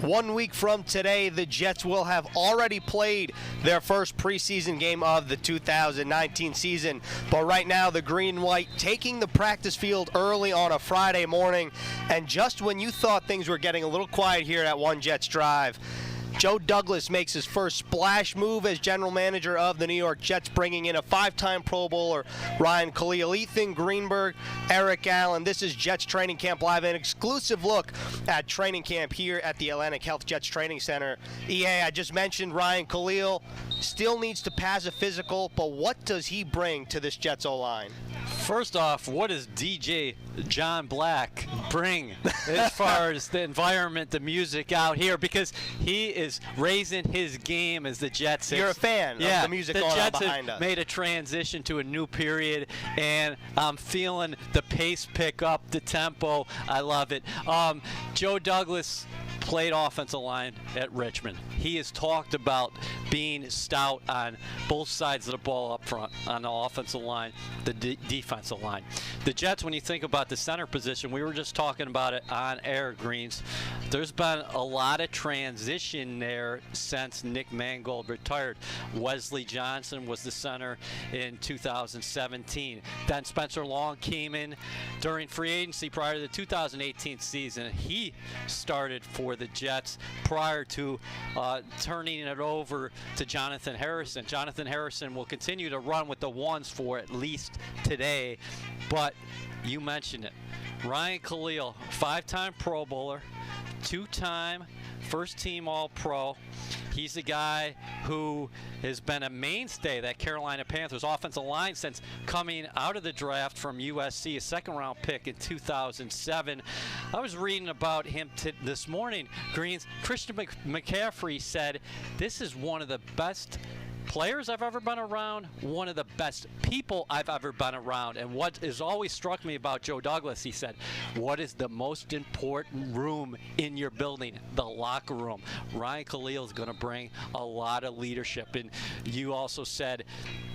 1 week from today, the Jets will have already played their first preseason game of the 2019 season. But right now, the green and white taking the practice field early on a Friday morning. And just when you thought things were getting a little quiet here at One Jets Drive, Joe Douglas makes his first splash move as general manager of the New York Jets, bringing in a 5-time Pro Bowler, Ryan Khalil, Ethan Greenberg, Eric Allen. This is Jets Training Camp Live, an exclusive look at training camp here at the Atlantic Health Jets Training Center. EA, I just mentioned Ryan Khalil still needs to pass a physical, but what does he bring to this Jets O-line? First off, what does DJ John Black bring as far as the environment, the music out here? Because he is raising his game as the Jets. You're a fan of the music going on behind us. The Jets have made a transition to a new period, and I'm feeling the pace pick up, the tempo. I love it. Joe Douglas played offensive line at Richmond. He has talked about being stout on both sides of the ball up front, on the offensive line, the defensive line. The Jets, when you think about the center position, we were just talking about it on air, Greens. There's been a lot of transition there since Nick Mangold retired. Wesley Johnson was the center in 2017. Then Spencer Long came in during free agency prior to the 2018 season. He started for the Jets prior to turning it over to Jonathan Harrison. Jonathan Harrison will continue to run with the ones for at least today, but you mentioned it. Ryan Khalil, 5-time Pro Bowler, 2-time first-team All-Pro. He's a guy who has been a mainstay, that Carolina Panthers offensive line, since coming out of the draft from USC, a second-round pick in 2007. I was reading about him this morning, Greens. Christian McCaffrey said, this is one of the best players I've ever been around, one of the best people I've ever been around. And what has always struck me about Joe Douglas, he said, what is the most important room in your building? The locker room. Ryan Khalil is going to bring a lot of leadership. And you also said,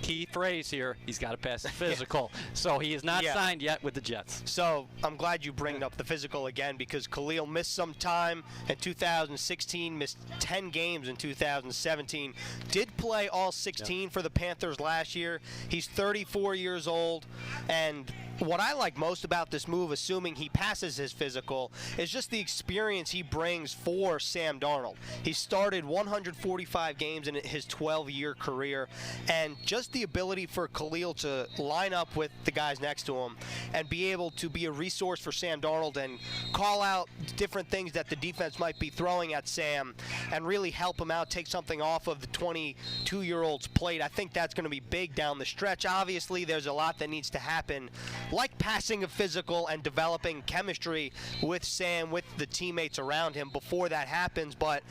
key phrase here, he's got to pass the physical. So he is not signed yet with the Jets. So I'm glad you bring up the physical again, because Khalil missed some time in 2016, missed 10 games in 2017, did play all 16 for the Panthers last year. He's 34 years old, and what I like most about this move, assuming he passes his physical, is just the experience he brings for Sam Darnold. He started 145 games in his 12-year career, and just the ability for Khalil to line up with the guys next to him and be able to be a resource for Sam Darnold and call out different things that the defense might be throwing at Sam and really help him out, take something off of the 22-year-old's plate. I think that's going to be big down the stretch. Obviously, there's a lot that needs to happen, like passing a physical and developing chemistry with Sam, with the teammates around him before that happens. But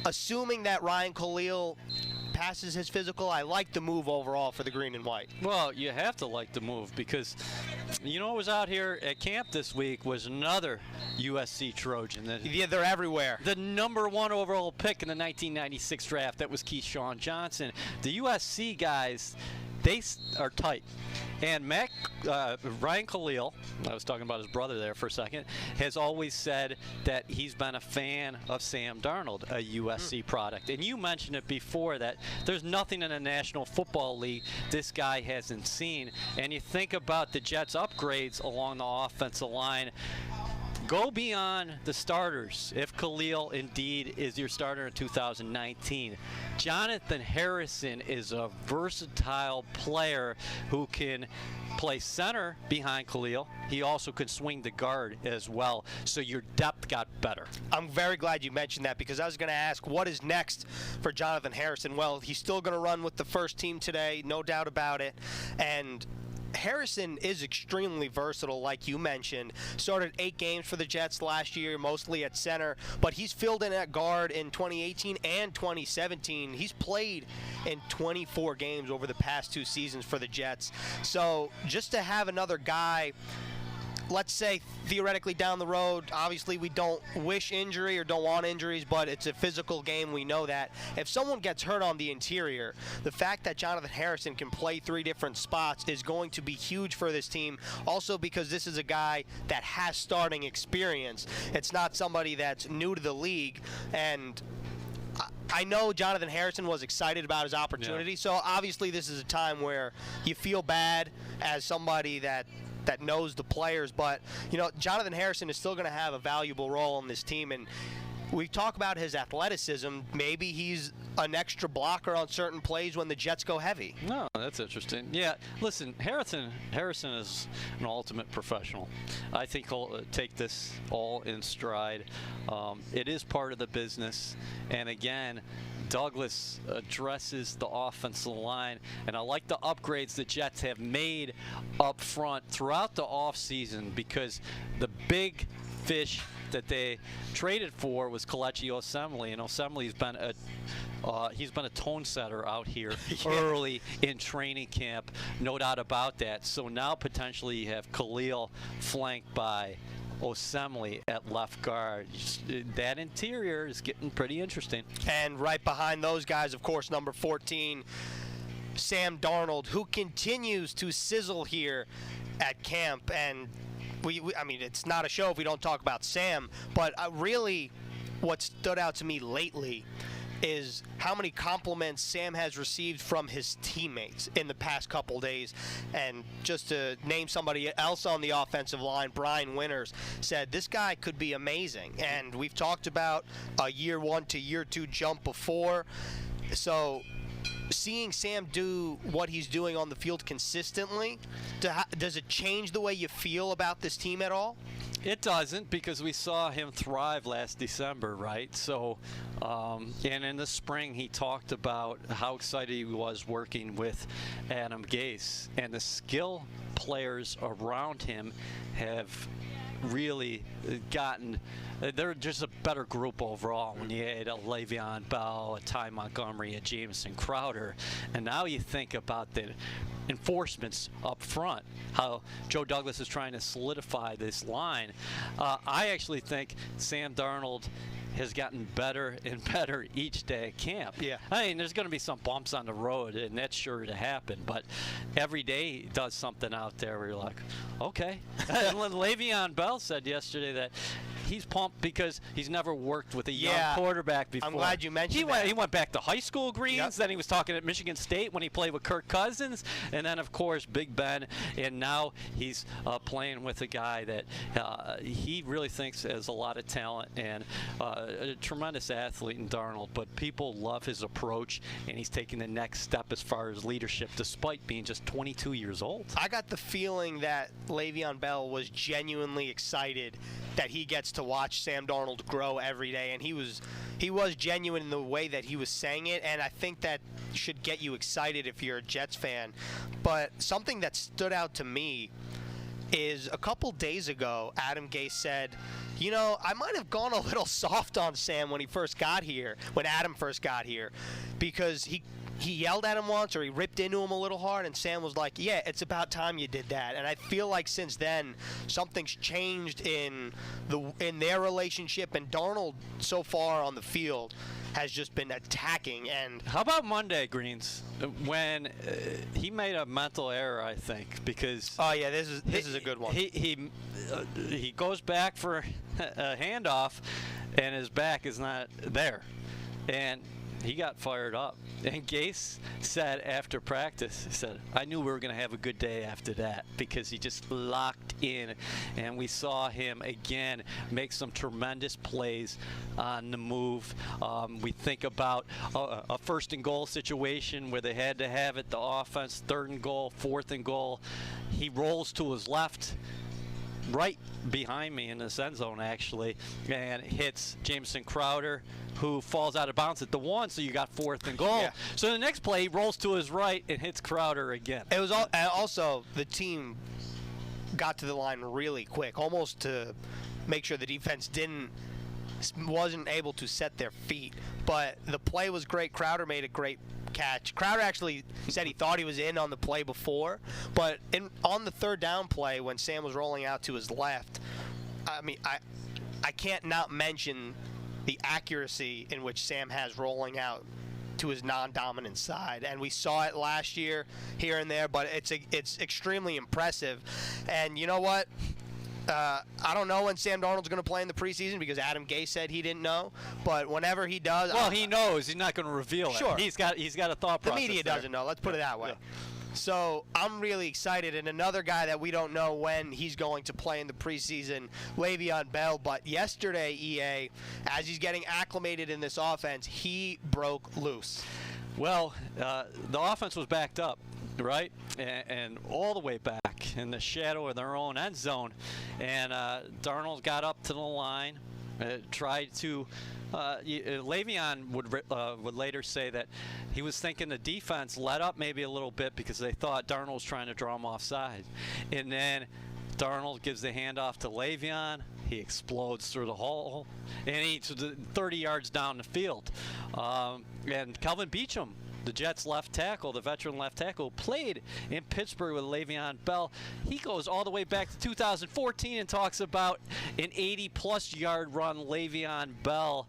assuming that Ryan Khalil passes his physical, I like the move overall for the green and white. Well, you have to like the move, because you know what was out here at camp this week was another USC Trojan. Yeah, they're everywhere. The #1 overall pick in the 1996 draft, that was Keyshawn Johnson. The USC guys, they are tight. And Ryan Khalil, I was talking about his brother there for a second, has always said that he's been a fan of Sam Darnold, a USC product. And you mentioned it before that there's nothing in the National Football League this guy hasn't seen. And you think about the Jets' upgrades along the offensive line. Go beyond the starters if Khalil indeed is your starter in 2019. Jonathan Harrison is a versatile player who can play center behind Khalil. He also can swing the guard as well. So your depth got better. I'm very glad you mentioned that, because I was going to ask what is next for Jonathan Harrison. Well, he's still going to run with the first team today, no doubt about it. And Harrison is extremely versatile, like you mentioned. Started 8 games for the Jets last year, mostly at center, but he's filled in at guard in 2018 and 2017. He's played in 24 games over the past 2 seasons for the Jets. So just to have another guy let's say theoretically down the road, obviously we don't wish injury or don't want injuries, but it's a physical game, we know that. If someone gets hurt on the interior, the fact that Jonathan Harrison can play 3 different spots is going to be huge for this team. Also because this is a guy that has starting experience. It's not somebody that's new to the league, and I know Jonathan Harrison was excited about his opportunity, so obviously this is a time where you feel bad as somebody that knows the players, but Jonathan Harrison is still going to have a valuable role on this team, and we talk about his athleticism. Maybe he's an extra blocker on certain plays when the Jets go heavy. No, that's interesting. Yeah, listen, Harrison is an ultimate professional. I think he'll take this all in stride. It is part of the business, and again, Douglas addresses the offensive line, and I like the upgrades the Jets have made up front throughout the offseason, because the big fish that they traded for was Kelechi Osemele, and Osemele's been a tone setter out here early in training camp, no doubt about that. So now potentially you have Khalil flanked by Osemele at left guard. That interior is getting pretty interesting. And right behind those guys, of course, number 14, Sam Darnold, who continues to sizzle here at camp. And I mean, it's not a show if we don't talk about Sam, but really what stood out to me lately is how many compliments Sam has received from his teammates in the past couple days. And just to name somebody else on the offensive line, Brian Winters said this guy could be amazing. And we've talked about a year 1 to year 2 jump before. So seeing Sam do what he's doing on the field consistently, does it change the way you feel about this team at all? It doesn't, because we saw him thrive last December, right? So, and in the spring, he talked about how excited he was working with Adam Gase, and the skill players around him have really gotten, they're just a better group overall when you had a Le'Veon Bell, a Ty Montgomery, a Jamison Crowder, and now you think about the enforcements up front, how Joe Douglas is trying to solidify this line. I actually think Sam Darnold has gotten better and better each day at camp. Yeah. I mean, there's going to be some bumps on the road, and that's sure to happen, but every day he does something out there where you're like, okay. And Le'Veon Bell said yesterday that he's pumped because he's never worked with a young quarterback before. I'm glad you mentioned that. He went back to high school greens, then he was talking at Michigan State when he played with Kirk Cousins, and then, of course, Big Ben, and now he's playing with a guy that he really thinks has a lot of talent and a tremendous athlete in Darnold, but people love his approach, and he's taking the next step as far as leadership despite being just 22 years old. I got the feeling that Le'Veon Bell was genuinely excited that he gets to watch Sam Darnold grow every day, and he was genuine in the way that he was saying it, and I think that should get you excited if you're a Jets fan. But something that stood out to me is a couple days ago, Adam Gase said, I might have gone a little soft on Sam when Adam first got here, because he yelled at him once, or he ripped into him a little hard, and Sam was like, yeah, it's about time you did that. And I feel like since then, something's changed in their relationship, and Darnold so far on the field has just been attacking. And how about Monday, Greens, when he made a mental error, I think, because this is a good one. He goes back for a handoff, and his back is not there, and he got fired up. And Gase said after practice, he said, I knew we were going to have a good day after that, because he just locked in. And we saw him again make some tremendous plays on the move. We think about a first and goal situation where they had to have it, the offense, 3rd and goal, 4th and goal. He rolls to his left, right behind me in the end zone, actually, and hits Jamison Crowder, who falls out of bounds at the 1, so you got 4th and goal. Yeah. So the next play, he rolls to his right and hits Crowder again. It was also the team got to the line really quick, almost to make sure the defense wasn't able to set their feet. But the play was great. Crowder made a great catch. Crowder actually said he thought he was in on the play before, but on the third down play when Sam was rolling out to his left, I mean, I can't not mention the accuracy in which Sam has rolling out to his non-dominant side, and we saw it last year here and there, but it's extremely impressive. And you know what? I don't know when Sam Darnold's going to play in the preseason because Adam Gase said he didn't know, but whenever he does, well, he knows. He's not going to reveal sure. it. He's got a thought process. The media there. doesn't know. Let's put it that way. Yeah. So I'm really excited. And another guy that we don't know when he's going to play in the preseason, Le'Veon Bell. But yesterday, EA, as he's getting acclimated in this offense, he broke loose. Well, the offense was backed up, right? And all the way back in the shadow of their own end zone. And Darnold got up to the line, tried to Le'Veon would later say that he was thinking the defense let up maybe a little bit because they thought Darnold was trying to draw him offside. And then Darnold gives the handoff to Le'Veon. He explodes through the hole, and he's 30 yards down the field. And Kelvin Beachum, the Jets' left tackle, the veteran left tackle, played in Pittsburgh with Le'Veon Bell. He goes all the way back to 2014 and talks about an 80-plus yard run Le'Veon Bell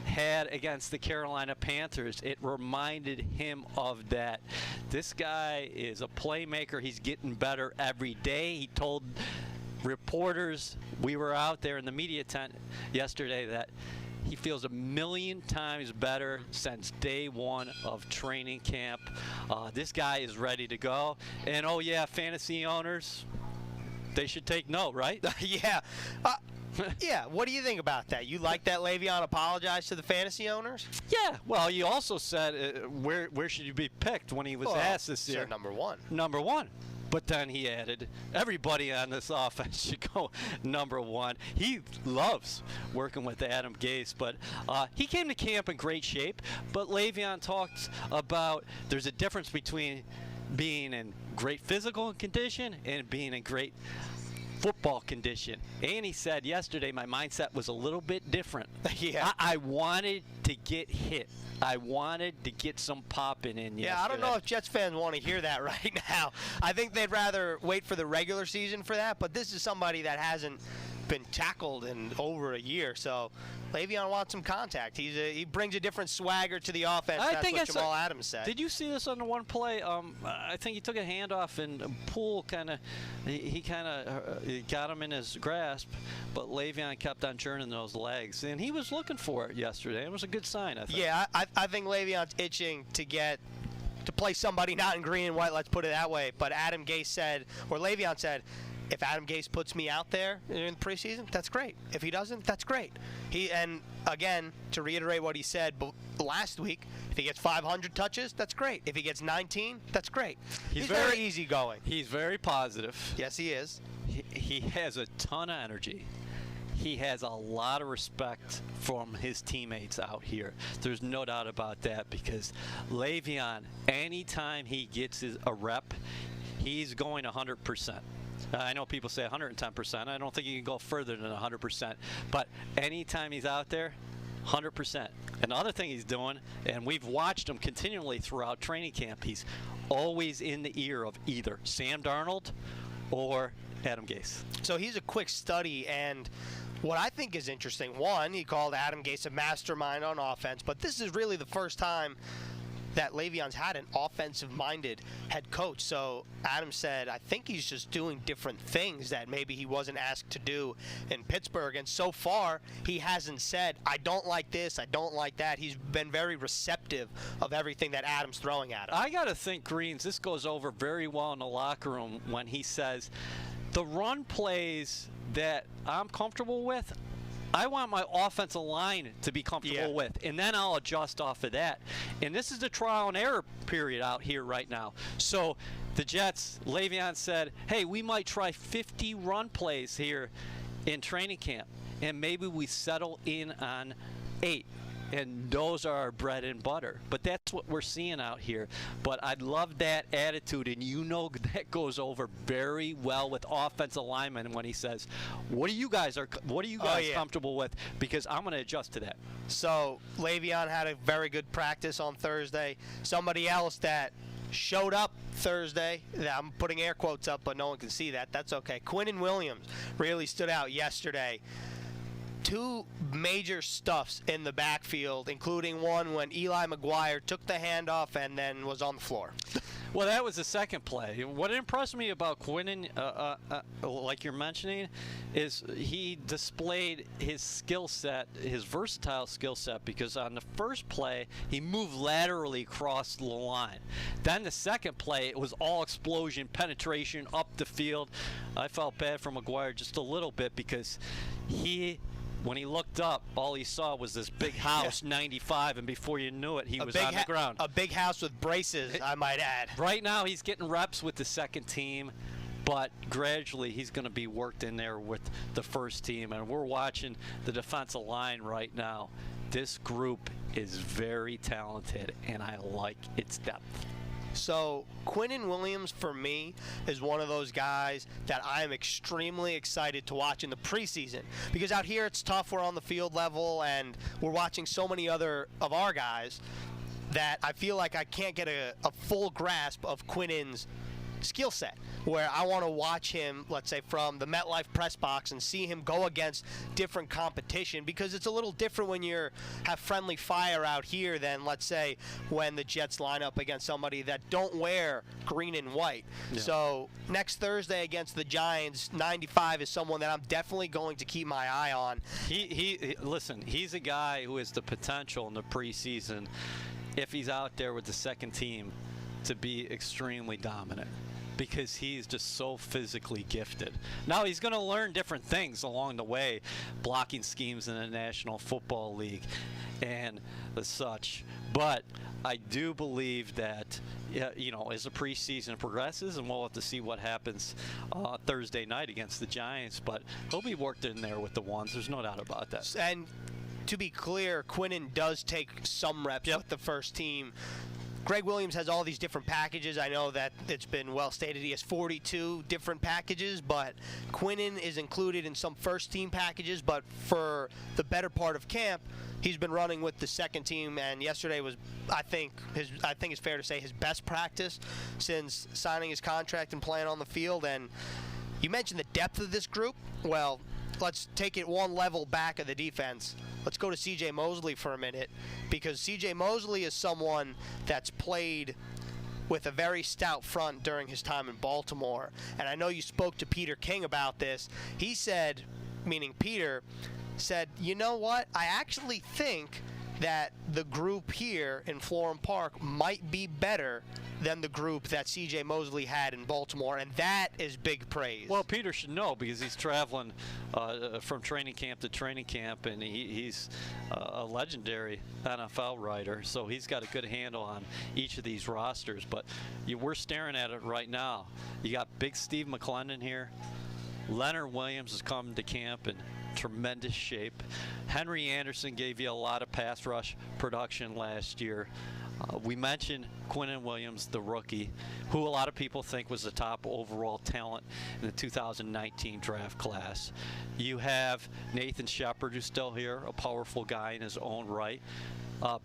had against the Carolina Panthers. It reminded him of that. This guy is a playmaker. He's getting better every day. He told reporters, we were out there in the media tent yesterday, that he feels 1,000,000 times better since day one of training camp. This guy is ready to go. And, oh, yeah, fantasy owners, they should take note, right? Yeah. Yeah, what do you think about that? You like that Le'Veon apologized to the fantasy owners? Yeah. Well, you also said where should you be picked when he was asked this year? Number one. Number one. But then he added, everybody on this offense should go number one. He loves working with Adam Gase, but he came to camp in great shape. But Le'Veon talks about there's a difference between being in great physical condition and being in great football condition. And he said yesterday my mindset was a little bit different. Yeah. I wanted to get hit. I wanted to get some popping in yesterday. Yeah, I don't know if Jets fans want to hear that right now. I think they'd rather wait for the regular season for that, but this is somebody that hasn't been tackled in over a year, so Le'Veon wants some contact. He brings a different swagger to the offense. That's what Jamal Adams said. Did you see this on the one play? I think he took a handoff and Poole he got him in his grasp, but Le'Veon kept on churning those legs, and he was looking for it yesterday. It was a good sign, I think. Yeah, I think Le'Veon's itching to play somebody not in green and white, let's put it that way. But Adam Gase said, or Le'Veon said, if Adam Gase puts me out there in the preseason, that's great. If he doesn't, that's great. And again, to reiterate what he said last week, if he gets 500 touches, that's great. If he gets 19, that's great. He's very easygoing. He's very positive. Yes, he is. He has a ton of energy. He has a lot of respect from his teammates out here. There's no doubt about that, because Le'Veon, anytime he gets a rep, he's going 100%. I know people say 110%. I don't think you can go further than 100%. But anytime he's out there, 100%. Another thing he's doing, and we've watched him continually throughout training camp, he's always in the ear of either Sam Darnold or Adam Gase. So he's a quick study, and what I think is interesting, one, he called Adam Gase a mastermind on offense, but this is really the first time that Le'Veon's had an offensive-minded head coach. So Adam said, I think he's just doing different things that maybe he wasn't asked to do in Pittsburgh. And so far, he hasn't said, I don't like this, I don't like that. He's been very receptive of everything that Adam's throwing at him. I got to think, Greens, this goes over very well in the locker room when he says, the run plays that I'm comfortable with, I want my offensive line to be comfortable with, and then I'll adjust off of that. And this is the trial and error period out here right now. So the Jets, Le'Veon said, hey, we might try 50 run plays here in training camp, and maybe we settle in on 8 and those are our bread and butter. But that's what we're seeing out here. But I love that attitude, and that goes over very well with offensive linemen when he says, "What are you guys comfortable with? Because I'm going to adjust to that." So Le'Veon had a very good practice on Thursday. Somebody else that showed up Thursday, I'm putting air quotes up, but no one can see that. That's okay. Quinton Williams really stood out yesterday. 2 major stuffs in the backfield, including one when Eli McGuire took the handoff and then was on the floor. Well, that was the second play. What impressed me about Quinton, like you're mentioning, is he displayed his skill set, his versatile skill set, because on the first play, he moved laterally across the line. Then the second play, it was all explosion, penetration, up the field. I felt bad for McGuire just a little bit because when he looked up, all he saw was this big house, 95, and before you knew it, he was on the ground. A big house with braces, I might add. Right now, he's getting reps with the second team, but gradually he's going to be worked in there with the first team. And we're watching the defensive line right now. This group is very talented, and I like its depth. So Quinton Williams, for me, is one of those guys that I am extremely excited to watch in the preseason. Because out here it's tough. We're on the field level, and we're watching so many other of our guys that I feel like I can't get a full grasp of Quinton's skill set, where I want to watch him, let's say, from the MetLife press box and see him go against different competition, because it's a little different when you have friendly fire out here than, let's say, when the Jets line up against somebody that don't wear green and white. Yeah. So next Thursday against the Giants, 95 is someone that I'm definitely going to keep my eye on. Listen, he's a guy who has the potential in the preseason, if he's out there with the second team, to be extremely dominant, because he's just so physically gifted. Now he's going to learn different things along the way, blocking schemes in the National Football League and such. But I do believe that, as the preseason progresses, and we'll have to see what happens Thursday night against the Giants, but he'll be worked in there with the ones. There's no doubt about that. And to be clear, Quinton does take some reps with the first team. Greg Williams has all these different packages. I know that it's been well stated he has 42 different packages, but Quinton is included in some first-team packages. But for the better part of camp, he's been running with the second team, and yesterday was, I think it's fair to say, his best practice since signing his contract and playing on the field. And you mentioned the depth of this group. Well, let's take it one level back of the defense. Let's go to C.J. Mosley for a minute, because C.J. Mosley is someone that's played with a very stout front during his time in Baltimore. And I know you spoke to Peter King about this. He said, meaning Peter, said, you know what? I actually think that the group here in Florham Park might be better than the group that C.J. Mosley had in Baltimore, and that is big praise. Well, Peter should know, because he's traveling from training camp to training camp, and he's a legendary NFL writer, so he's got a good handle on each of these rosters. But we're staring at it right now. You got Big Steve McClendon here. Leonard Williams has come to camp in tremendous shape. Henry Anderson gave you a lot of pass rush production last year. We mentioned Quinton Williams, the rookie, who a lot of people think was the top overall talent in the 2019 draft class. You have Nathan Shepard, who's still here, a powerful guy in his own right.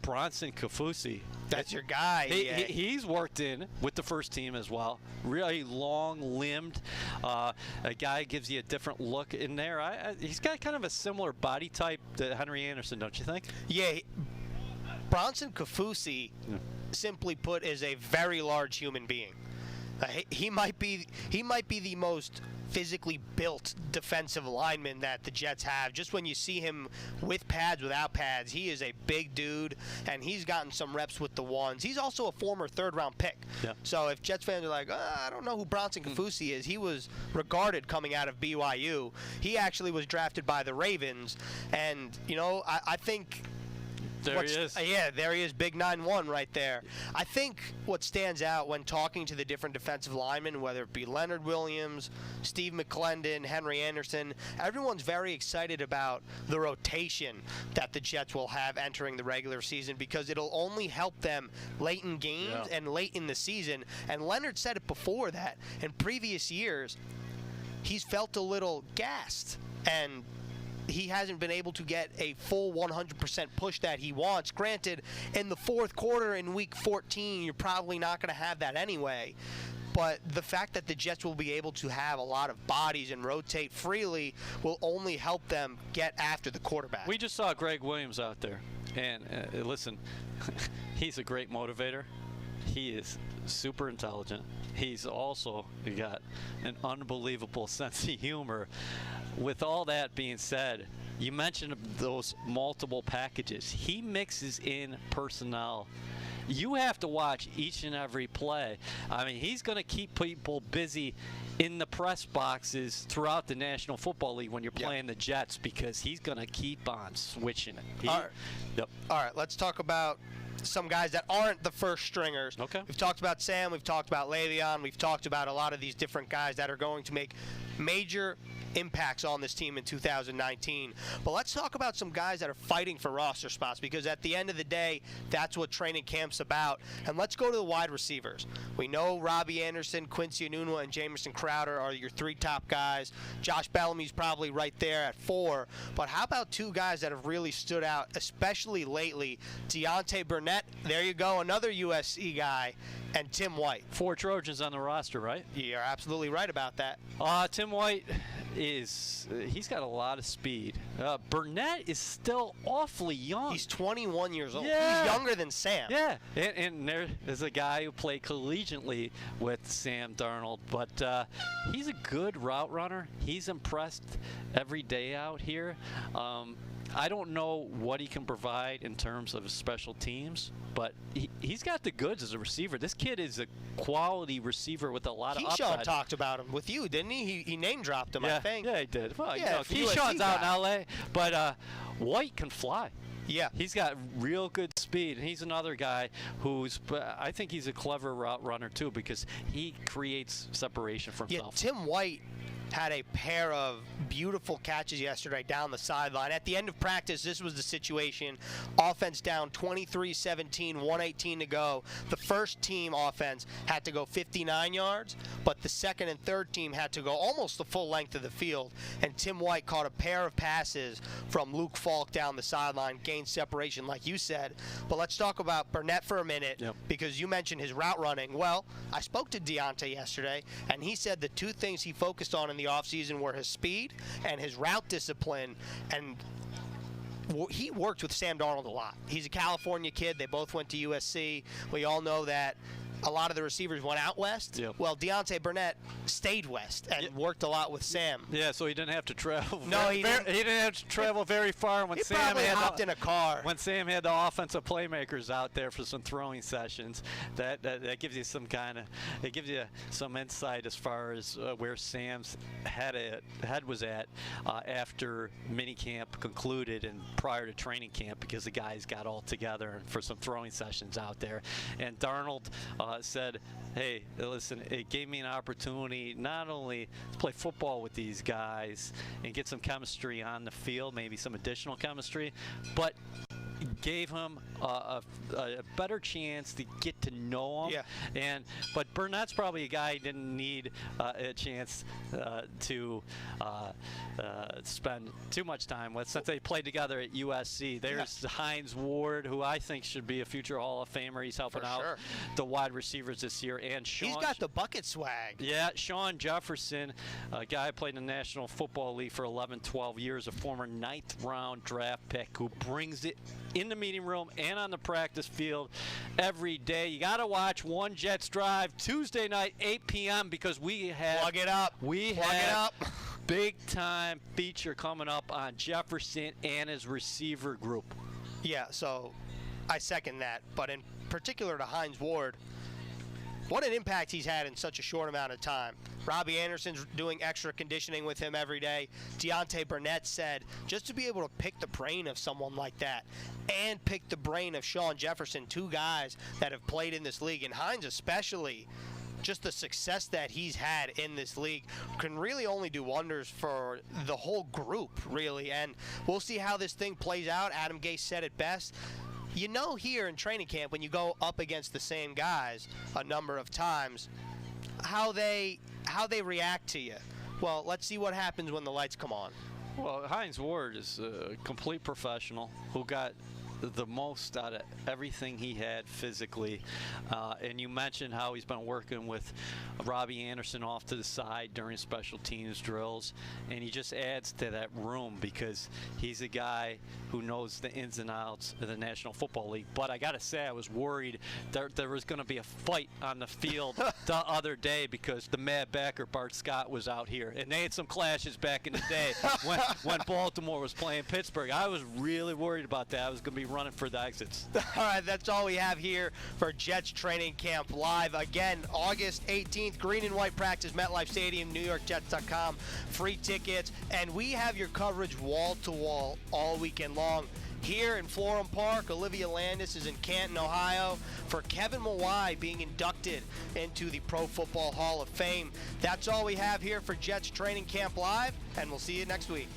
Bronson Kafusi. That's your guy. He's worked in with the first team as well. Really long-limbed. A guy gives you a different look in there. He's got kind of a similar body type to Henry Anderson, don't you think? Yeah. Bronson Kafusi, simply put, is a very large human being. He might be the most physically built defensive lineman that the Jets have. Just when you see him with pads, without pads, he is a big dude, and he's gotten some reps with the ones. He's also a former third-round pick. Yeah. So if Jets fans are like, I don't know who Bronson Kafusi is, he was regarded coming out of BYU. He actually was drafted by the Ravens, and I think There he is. Yeah, there he is, big 9'1" right there. I think what stands out when talking to the different defensive linemen, whether it be Leonard Williams, Steve McClendon, Henry Anderson, everyone's very excited about the rotation that the Jets will have entering the regular season because it'll only help them late in games and late in the season. And Leonard said it before that in previous years, he's felt a little gassed and he hasn't been able to get a full 100% push that he wants. Granted, in the fourth quarter in Week 14, you're probably not going to have that anyway. But the fact that the Jets will be able to have a lot of bodies and rotate freely will only help them get after the quarterback. We just saw Greg Williams out there. And listen, he's a great motivator. He is super intelligent. He's also got an unbelievable sense of humor. With all that being said, you mentioned those multiple packages. He mixes in personnel. You have to watch each and every play. I mean, he's going to keep people busy in the press boxes throughout the National Football League when you're playing the Jets because he's going to keep on switching it. All right, let's talk about some guys that aren't the first stringers. Okay. We've talked about Sam. We've talked about Le'Veon. We've talked about a lot of these different guys that are going to make major impacts on this team in 2019. But let's talk about some guys that are fighting for roster spots because at the end of the day, that's what training camp's about. And let's go to the wide receivers. We know Robbie Anderson, Quincy Enunwa, and Jamison Crowder are your three top guys. Josh Bellamy's probably right there at 4. But how about two guys that have really stood out, especially lately? Deontay Burnett, there you go, another USC guy, and Tim White. 4 Trojans on the roster, right? You're absolutely right about that. Tim White he's got a lot of speed. Burnett is still awfully young. He's 21 years old. Yeah. He's younger than Sam. Yeah, and there is a guy who played collegiately with Sam Darnold, but he's a good route runner. He's impressed every day out here. I don't know what he can provide in terms of special teams, but he's got the goods as a receiver. This kid is a quality receiver with a lot of upside. Keyshawn talked about him with you, didn't he? He name-dropped him, I think. Yeah, he did. Well, yeah, Keyshawn's out in L.A., but White can fly. Yeah. He's got real good speed, and he's another guy I think he's a clever route runner, too, because he creates separation for himself. Yeah, Tim White had a pair of beautiful catches yesterday down the sideline. At the end of practice, this was the situation. Offense down 23-17, 1:18 to go. The first team offense had to go 59 yards, but the second and third team had to go almost the full length of the field. And Tim White caught a pair of passes from Luke Falk down the sideline, gained separation like you said. But let's talk about Burnett for a minute because you mentioned his route running. Well, I spoke to Deontay yesterday, and he said the two things he focused on in the offseason were his speed and his route discipline, and he worked with Sam Darnold a lot. He's a California kid. They both went to USC. We all know that a lot of the receivers went out west. Yep. Well, Deontay Burnett stayed west and worked a lot with Sam. Yeah, so he didn't have to travel. No, he didn't have to travel very far when Sam probably hopped in a car. When Sam had the offensive playmakers out there for some throwing sessions, that gives you it gives you some insight as far as where Sam's head was at after minicamp concluded and prior to training camp, because the guys got all together for some throwing sessions out there. And Darnold said, hey, listen, it gave me an opportunity not only to play football with these guys and get some chemistry on the field, maybe some additional chemistry, but gave him a better chance to get to know him. Yeah. But Burnett's probably a guy who didn't need a chance to spend too much time with, since they played together at USC. There's Hines Ward, who I think should be a future Hall of Famer. He's helping out the wide receivers this year. And he's got the bucket swag. Yeah, Sean Jefferson, a guy who played in the National Football League for 11, 12 years, a former 9th round draft pick who brings it in the meeting room and on the practice field every day. You got to watch One Jets Drive Tuesday night, 8 p.m. because we have plug it up. Big time feature coming up on Jefferson and his receiver group. Yeah, so I second that. But in particular to Hines Ward, what an impact he's had in such a short amount of time. Robbie Anderson's doing extra conditioning with him every day. Deontay Burnett said just to be able to pick the brain of someone like that and pick the brain of Sean Jefferson, two guys that have played in this league, and Hines especially, just the success that he's had in this league can really only do wonders for the whole group, really. And we'll see how this thing plays out. Adam Gase said it best. You know, here in training camp, when you go up against the same guys a number of times, how they react to you. Well, let's see what happens when the lights come on. Well, Hines Ward is a complete professional who got the most out of everything he had physically. And you mentioned how he's been working with Robbie Anderson off to the side during special teams drills, and he just adds to that room because he's a guy who knows the ins and outs of the National Football League. But I gotta say, I was worried there was going to be a fight on the field the other day because the Mad Backer Bart Scott was out here, and they had some clashes back in the day when Baltimore was playing Pittsburgh. I was really worried about that. I was going to be running for the exits. All right, that's all we have here for Jets Training Camp Live. Again, August 18th, green and white practice, MetLife Stadium, NewYorkJets.com, free tickets, and we have your coverage wall to wall all weekend long. Here in Florham Park, Olivia Landis is in Canton, Ohio, for Kevin Mawai being inducted into the Pro Football Hall of Fame. That's all we have here for Jets Training Camp Live, and we'll see you next week.